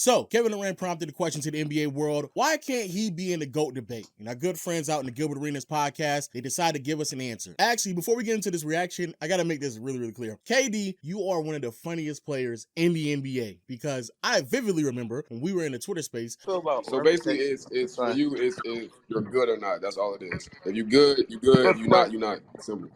So, Kevin Durant prompted the question to the NBA world, why can't he be in the GOAT debate? And our good friends out in the Gilbert Arenas podcast, they decided to give us an answer. Actually, before we get into this reaction, I gotta make this really clear. KD, you are one of the funniest players in the NBA because I vividly remember when we were in the Twitter space. So basically, it's for you. It's if you're good or not. That's all it is. If you're good, you good. If you're not, you're not. Simple.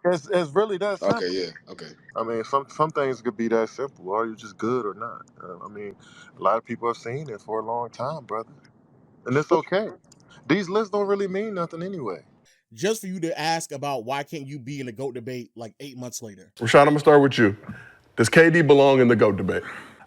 It's really that simple. Okay, yeah, okay. I mean, some things could be that simple. Are you just good or not? I mean, a lot of people have seen it for a long time, brother, and it's okay. These lists don't really mean nothing anyway. Just for you to ask about why can't you be in the GOAT debate like 8 months later. Rashad, I'm gonna start with you. Does KD belong in the GOAT debate?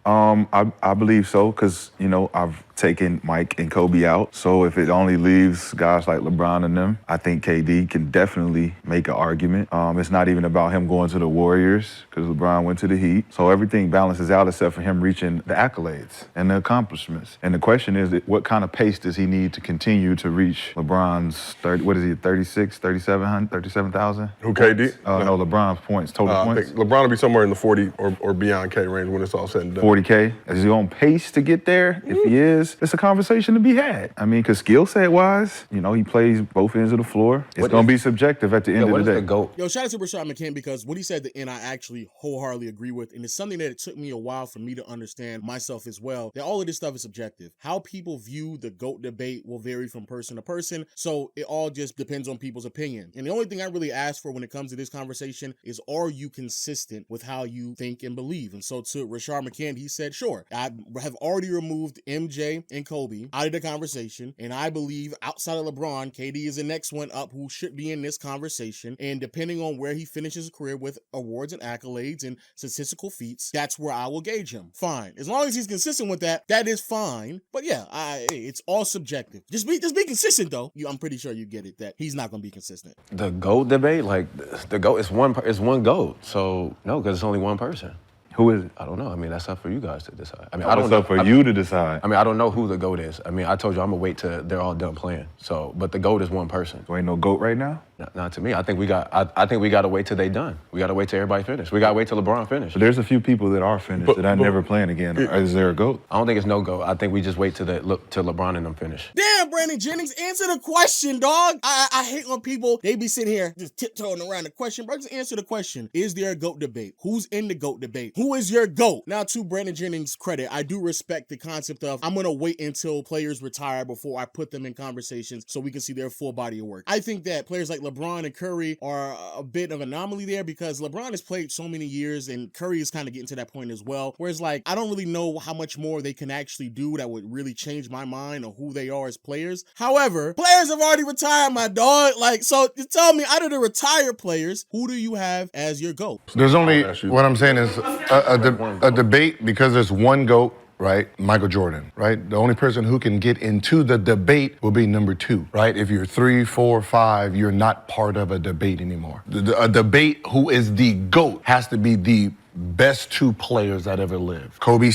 I believe so because, you know, I've taken Mike and Kobe out. So if it only leaves guys like LeBron and them, I think KD can definitely make an argument. It's not even about him going to the Warriors because LeBron went to the Heat. So everything balances out except for him reaching the accolades and the accomplishments. And the question is, what kind of pace does he need to continue to reach LeBron's 37,000? Who, KD? No, LeBron's points, total I points. think LeBron will be somewhere in the 40 or beyond K range when it's all said and done. 40K. Is he on pace to get there? If he is, it's a conversation to be had. I mean, because skill set wise, you know, he plays both ends of the floor. It's going to be subjective at the end of the day. The GOAT? Yo, shout out to Rashad McCann because what he said at the end, I actually wholeheartedly agree with. And it's something that it took me a while for me to understand myself as well, that all of this stuff is subjective. How people view the GOAT debate will vary from person to person. So it all just depends on people's opinion. And the only thing I really ask for when it comes to this conversation is, are you consistent with how you think and believe? And so to Rashad McCann, he said, sure, I have already removed MJ and Kobe out of the conversation. And I believe outside of LeBron, KD is the next one up who should be in this conversation. And depending on where he finishes his career with awards and accolades and statistical feats, that's where I will gauge him. Fine. As long as he's consistent with that, that is fine. But yeah, it's all subjective. Just be consistent though. I'm pretty sure you get it that he's not going to be consistent. The GOAT debate, like the GOAT, it's one GOAT. So no, because it's only one person. Who is it? I don't know. I mean, that's up for you guys to decide. I mean, I don't know. For you to decide. I mean, I don't know who the GOAT is. I mean, I told you I'm gonna wait till they're all done playing. So, but the GOAT is one person. There ain't no GOAT right now? Not to me. I think we got to wait till they done. We got to wait till everybody finish. We got to wait till LeBron finish. But there's a few people that are finished that are never playing again. Is there a GOAT? I don't think it's no GOAT. I think we just wait till LeBron and them finish. Damn, Brandon Jennings, answer the question, dog. I hate when people, they be sitting here just tiptoeing around the question. Bro, just answer the question. Is there a GOAT debate? Who's in the GOAT debate? Who is your GOAT? Now, to Brandon Jennings' credit, I do respect the concept of I'm going to wait until players retire before I put them in conversations so we can see their full body of work. I think that players like LeBron and Curry are a bit of an anomaly there because LeBron has played so many years and Curry is kind of getting to that point as well. Whereas, like, I don't really know how much more they can actually do that would really change my mind on who they are as players. However, players have already retired, my dog. Like, so tell me, out of the retired players, who do you have as your GOAT? There's only, what I'm saying is a debate because there's one GOAT. Right? Michael Jordan, right? The only person who can get into the debate will be number 2, right? If you're 3, 4, 5, you're not part of a debate anymore. A debate who is the GOAT has to be the best 2 players that ever lived. Kobe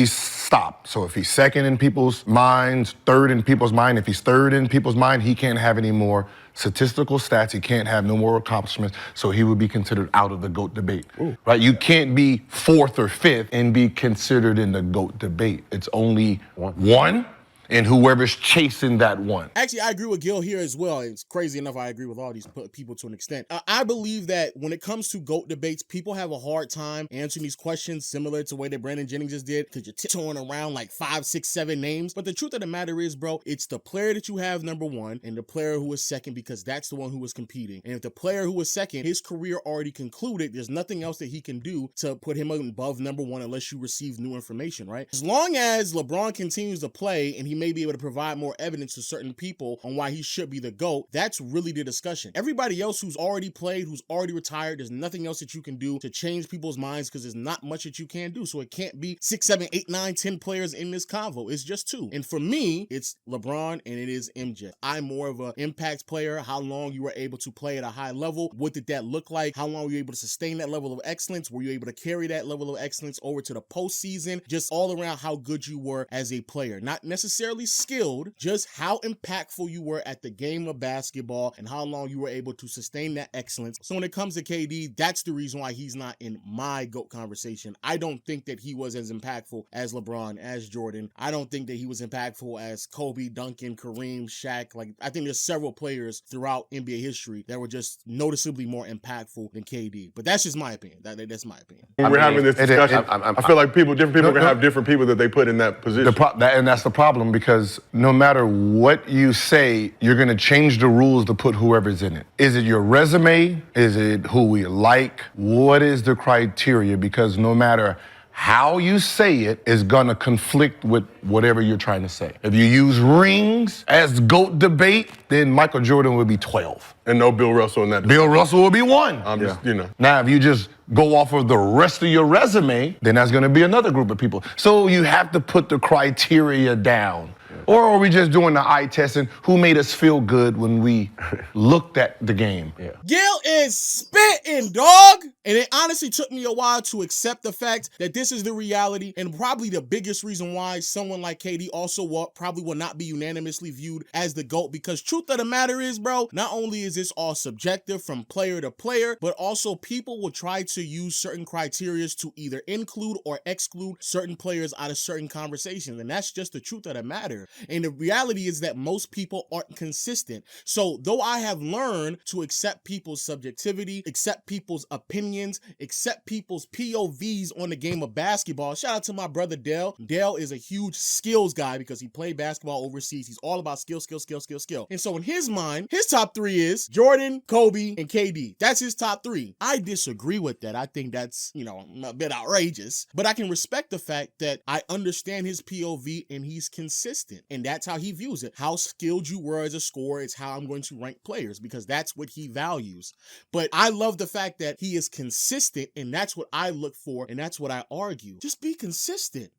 stopped. So if he's second in people's minds, third in people's mind, if he's third in people's mind, he can't have any more statistical stats. He can't have no more accomplishments. So he would be considered out of the GOAT debate, right? You can't be 4th or 5th and be considered in the GOAT debate. It's only one. And whoever's chasing that one. Actually, I agree with Gil here as well. It's crazy enough, I agree with all these people to an extent. I believe that when it comes to GOAT debates, people have a hard time answering these questions similar to the way that Brandon Jennings just did because you're tiptoeing around like 5, 6, 7 names. But the truth of the matter is, bro, it's the player that you have number 1 and the player who is second because that's the one who is competing. And if the player who is second, his career already concluded, there's nothing else that he can do to put him above number 1 unless you receive new information, right? As long as LeBron continues to play and he may be able to provide more evidence to certain people on why he should be the GOAT, that's really the discussion. Everybody else who's already played, who's already retired, there's nothing else that you can do to change people's minds because there's not much that you can do. So it can't be 6, 7, 8, 9, 10 players in this convo. It's just 2. And for me, it's LeBron and it is MJ. I'm more of an impact player. How long you were able to play at a high level? What did that look like? How long were you able to sustain that level of excellence? Were you able to carry that level of excellence over to the postseason? Just all around how good you were as a player. Not necessarily necessarily skilled, just how impactful you were at the game of basketball and how long you were able to sustain that excellence. So when it comes to KD, that's the reason why he's not in my GOAT conversation. I don't think that he was as impactful as LeBron, as Jordan. I don't think that he was impactful as Kobe, Duncan, Kareem, Shaq. Like, I think there's several players throughout NBA history that were just noticeably more impactful than KD. But that's just my opinion. That's my opinion. When we're having this discussion, I feel like different people are gonna have different people that they put in that position. And that's the problem, because no matter what you say, you're going to change the rules to put whoever's in it. Is it your resume? Is it who we like? What is the criteria? Because no matter how you say it is going to conflict with whatever you're trying to say. If you use rings as GOAT debate, then Michael Jordan would be 12. And no Bill Russell in that. Bill Russell will be 1. I'm just, Now, if you just go off of the rest of your resume, then that's going to be another group of people. So you have to put the criteria down. Or are we just doing the eye testing? Who made us feel good when we looked at the game? Yeah. Gil is spitting, dog. And it honestly took me a while to accept the fact that this is the reality, and probably the biggest reason why someone like KD also probably will not be unanimously viewed as the GOAT, because truth of the matter is, bro, not only is this all subjective from player to player, but also people will try to use certain criteria to either include or exclude certain players out of certain conversations. And that's just the truth of the matter. And the reality is that most people aren't consistent. So though I have learned to accept people's subjectivity, accept people's opinions, accept people's POVs on the game of basketball, shout out to my brother Dale. Dale is a huge skills guy because he played basketball overseas. He's all about skill. And so in his mind, his top 3 is Jordan, Kobe, and KD. That's his top 3. I disagree with that. I think that's, a bit outrageous, but I can respect the fact that I understand his POV and he's consistent. And that's how he views it. How skilled you were as a scorer is how I'm going to rank players, because that's what he values. But I love the fact that he is consistent, and that's what I look for, and that's what I argue. Just be consistent.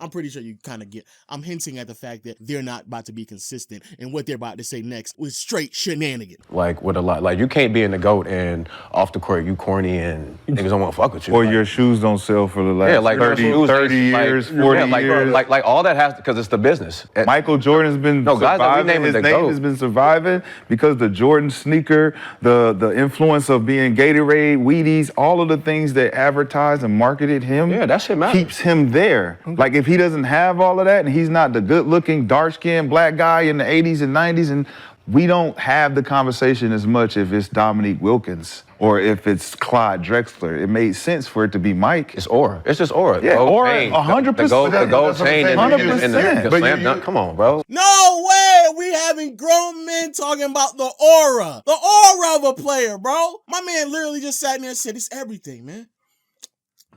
I'm pretty sure you kind of get, I'm hinting at the fact that they're not about to be consistent, and what they're about to say next was straight shenanigans. Like, with a lot, like, you can't be in the GOAT and off the court you corny and niggas don't want to fuck with you. Or like, your shoes don't sell for the last 30 years, 40 years. Like all that has to, because it's the business. Michael Jordan's been surviving. His name has been surviving because the Jordan sneaker, the influence of being Gatorade, Wheaties, all of the things that advertised and marketed him, that shit matters. Keeps him there. Like, if he doesn't have all of that and he's not the good-looking, dark-skinned black guy in the 80s and 90s, and we don't have the conversation as much if it's Dominique Wilkins or if it's Clyde Drexler. It made sense for it to be Mike. It's aura. It's just aura. Yeah, aura, 100%. The gold chain in the slam dunk. Come on, bro. No way! We having grown men talking about the aura. The aura of a player, bro. My man literally just sat there and said, it's everything, man.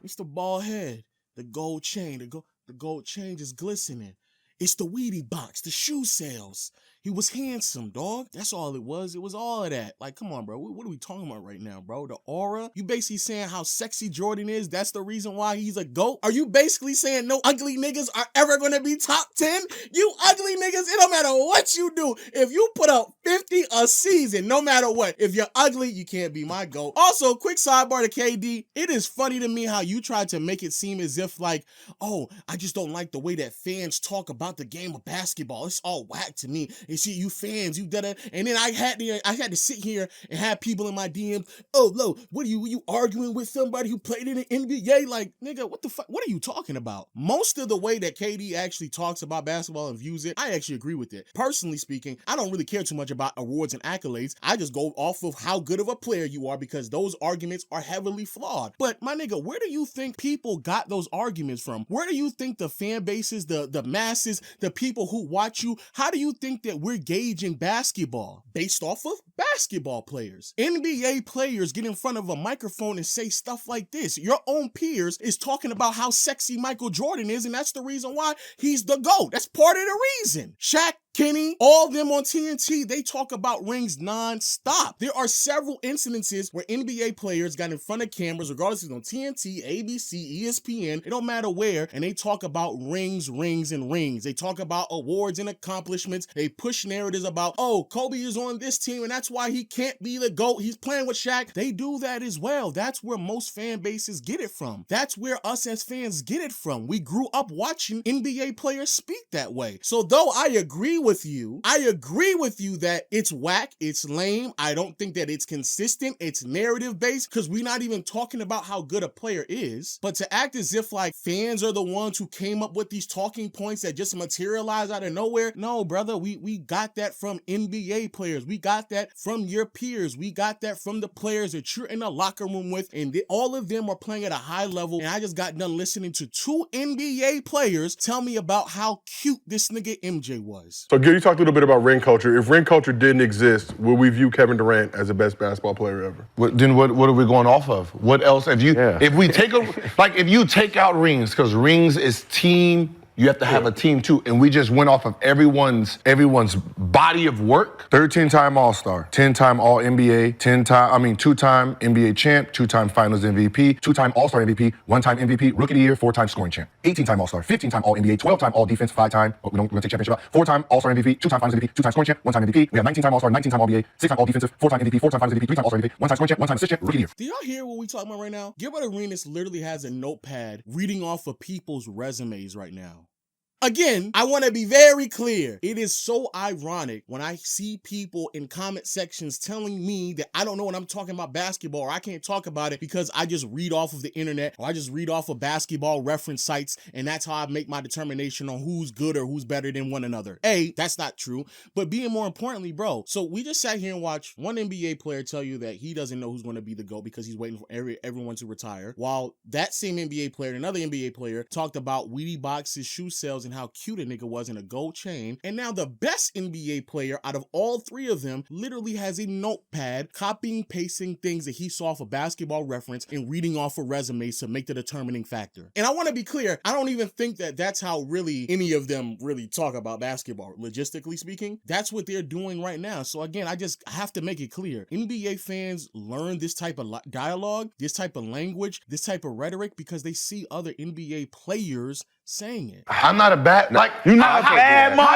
It's the bald head, the gold chain, the gold chain is glistening. It's the Wheatie box, the shoe sales. He was handsome, dog. That's all it was. It was all of that. Like, come on, bro. What are we talking about right now, bro? The aura? You basically saying how sexy Jordan is? That's the reason why he's a GOAT? Are you basically saying no ugly niggas are ever going to be top 10? You ugly niggas, it don't matter what you do. If you put up 50 a season, no matter what, if you're ugly, you can't be my GOAT. Also, quick sidebar to KD. It is funny to me how you tried to make it seem as if like, oh, I just don't like the way that fans talk about the game of basketball. It's all whack to me. And see, you fans, you did it. And then I had to sit here and have people in my DM. Oh, Lo, what are you arguing with somebody who played in the NBA? Like, nigga, what the fuck? What are you talking about? Most of the way that KD actually talks about basketball and views it, I actually agree with it. Personally speaking, I don't really care too much about awards and accolades. I just go off of how good of a player you are, because those arguments are heavily flawed. But my nigga, where do you think people got those arguments from? Where do you think the fan bases, the masses, the people who watch you, how do you think that we're gauging basketball? Based off of basketball players. NBA players get in front of a microphone and say stuff like this. Your own peers is talking about how sexy Michael Jordan is, and that's the reason why he's the GOAT. That's part of the reason. Shaq Kenny, all of them on TNT, they talk about rings non-stop. There are several incidences where NBA players got in front of cameras, regardless if it's on TNT, ABC, ESPN, it don't matter where, and they talk about rings, and rings. They talk about awards and accomplishments. They push narratives about, oh, Kobe is on this team and that's why he can't be the GOAT. He's playing with Shaq. They do that as well. That's where most fan bases get it from. That's where us as fans get it from. We grew up watching NBA players speak that way. So though I agree with you that it's whack, it's lame. I don't think that it's consistent, it's narrative based, because we're not even talking about how good a player is. But to act as if like fans are the ones who came up with these talking points that just materialize out of nowhere, no, brother, we got that from NBA players. We got that from your peers. We got that from the players that you're in the locker room with, and all of them are playing at a high level. And I just got done listening to 2 NBA players tell me about how cute this nigga MJ was. So, Gil, you talked a little bit about ring culture. If ring culture didn't exist, would we view Kevin Durant as the best basketball player ever? Then what are we going off of? What else? If we take if you take out rings, because rings is team. You have to have a team too, and we just went off of everyone's body of work. 13-time All-Star, 10-time All-NBA, 2-time NBA champ, 2-time Finals MVP, 2-time All-Star MVP, 1-time MVP, Rookie of the Year, 4-time scoring champ, 18-time All-Star, 15-time All-NBA, 12-time All-Defense, 5-time. We're gonna take championship out. 4-time All-Star MVP, 2-time Finals MVP, 2-time scoring champ, 1-time MVP. We have 19-time All-Star, 19-time All-NBA, 6-time All-Defensive, 4-time MVP, 4-time Finals MVP, 3-time All-Star MVP, 1-time scoring champ, 1-time assist champ, Rookie of the Year. Do y'all hear what we talking about right now? Gilbert Arenas literally has a notepad reading off of people's resumes right now. Again, I want to be very clear. It is so ironic when I see people in comment sections telling me that I don't know what I'm talking about basketball, or I can't talk about it because I just read off of the internet, or I just read off of basketball reference sites, and that's how I make my determination on who's good or who's better than one another. A, that's not true. But being more importantly, bro, so we just sat here and watched one NBA player tell you that he doesn't know who's going to be the GOAT because he's waiting for everyone to retire, while that same NBA player, another NBA player, talked about Wheatie Box's shoe sales and how cute a nigga was in a gold chain. And now the best NBA player out of all 3 of them literally has a notepad copying, pasting things that he saw off a basketball reference and reading off of resumes to make the determining factor. And I want to be clear, I don't even think that that's how really any of them really talk about basketball. Logistically speaking, that's what they're doing right now. So again, I just have to make it clear. NBA fans learn this type of dialogue, this type of language, this type of rhetoric because they see other NBA players saying it. I'm not a bad, you're not a bad mother.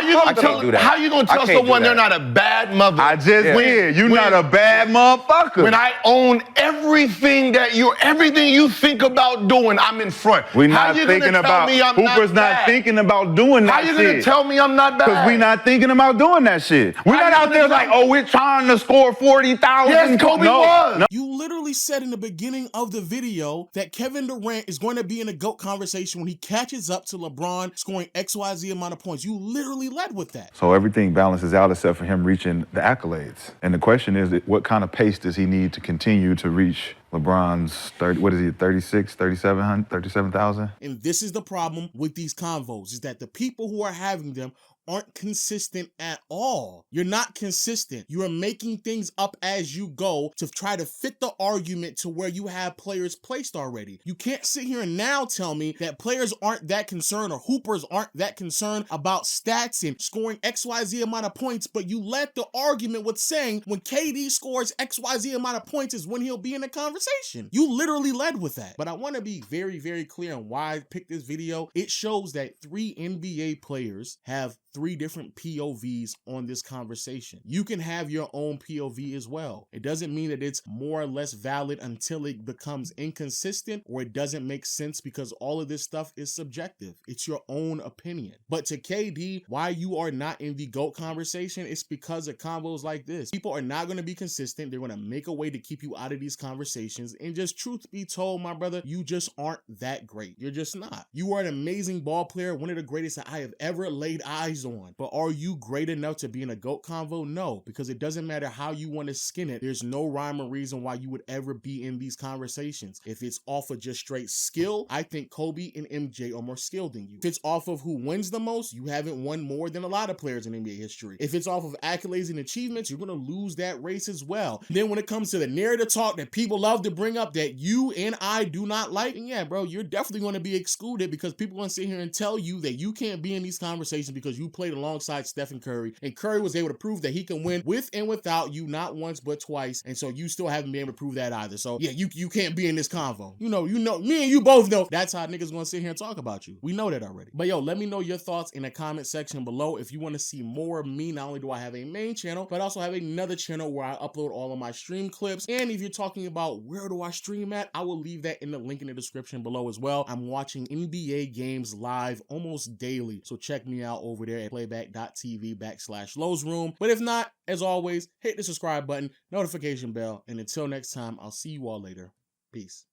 How you gonna tell someone they're not a bad mother? I just did. You're not a bad motherfucker. When I own everything you think about doing, I'm in front. We're not thinking about, Hooper's not thinking about doing that shit. How you gonna tell me I'm not bad? Because we're not thinking about doing that shit. We're not out there like, oh, we're trying to score 40,000. Yes, Kobe was. No. You literally said in the beginning of the video that Kevin Durant is going to be in a GOAT conversation when he catches up to LeBron scoring XYZ amount of points. You literally led with that. So everything balances out except for him reaching the accolades. And the question is, what kind of pace does he need to continue to reach LeBron's 37,000? And this is the problem with these convos, is that the people who are having them aren't consistent at all. You're not consistent. You are making things up as you go to try to fit the argument to where you have players placed already. You can't sit here and now tell me that players aren't that concerned or hoopers aren't that concerned about stats and scoring XYZ amount of points, but you led the argument with saying when KD scores XYZ amount of points is when he'll be in the conversation. You literally led with that. But I want to be very, very clear on why I picked this video. It shows that 3 NBA players have 3 different POVs on this conversation. You can have your own POV as well. It doesn't mean that it's more or less valid until it becomes inconsistent or it doesn't make sense, because all of this stuff is subjective. It's your own opinion. But to KD, why you are not in the GOAT conversation, it's because of combos like this. People are not going to be consistent. They're going to make a way to keep you out of these conversations. And just truth be told, my brother, you just aren't that great. You're just not. You are an amazing ball player, one of the greatest that I have ever laid eyes on. But are you great enough to be in a GOAT convo? No, because it doesn't matter how you want to skin it. There's no rhyme or reason why you would ever be in these conversations. If it's off of just straight skill, I think Kobe and MJ are more skilled than you. If it's off of who wins the most, you haven't won more than a lot of players in NBA history. If it's off of accolades and achievements, you're going to lose that race as well. Then when it comes to the narrative talk that people love to bring up that you and I do not like, and yeah, bro, you're definitely going to be excluded because people going to sit here and tell you that you can't be in these conversations because you played alongside Stephen Curry, and Curry was able to prove that he can win with and without you, not once but twice, and so you still haven't been able to prove that either. So yeah, you can't be in this convo. You know, me and you both know that's how niggas going to sit here and talk about you. We know that already. But yo, let me know your thoughts in the comment section below. If you want to see more of me, not only do I have a main channel, but I also have another channel where I upload all of my stream clips. And if you're talking about where do I stream at, I will leave that in the link in the description below as well. I'm watching NBA games live almost daily, so check me out over there at playback.tv/LowsRoom. But if not, as always, hit the subscribe button, notification bell, and until next time, I'll see you all later. Peace.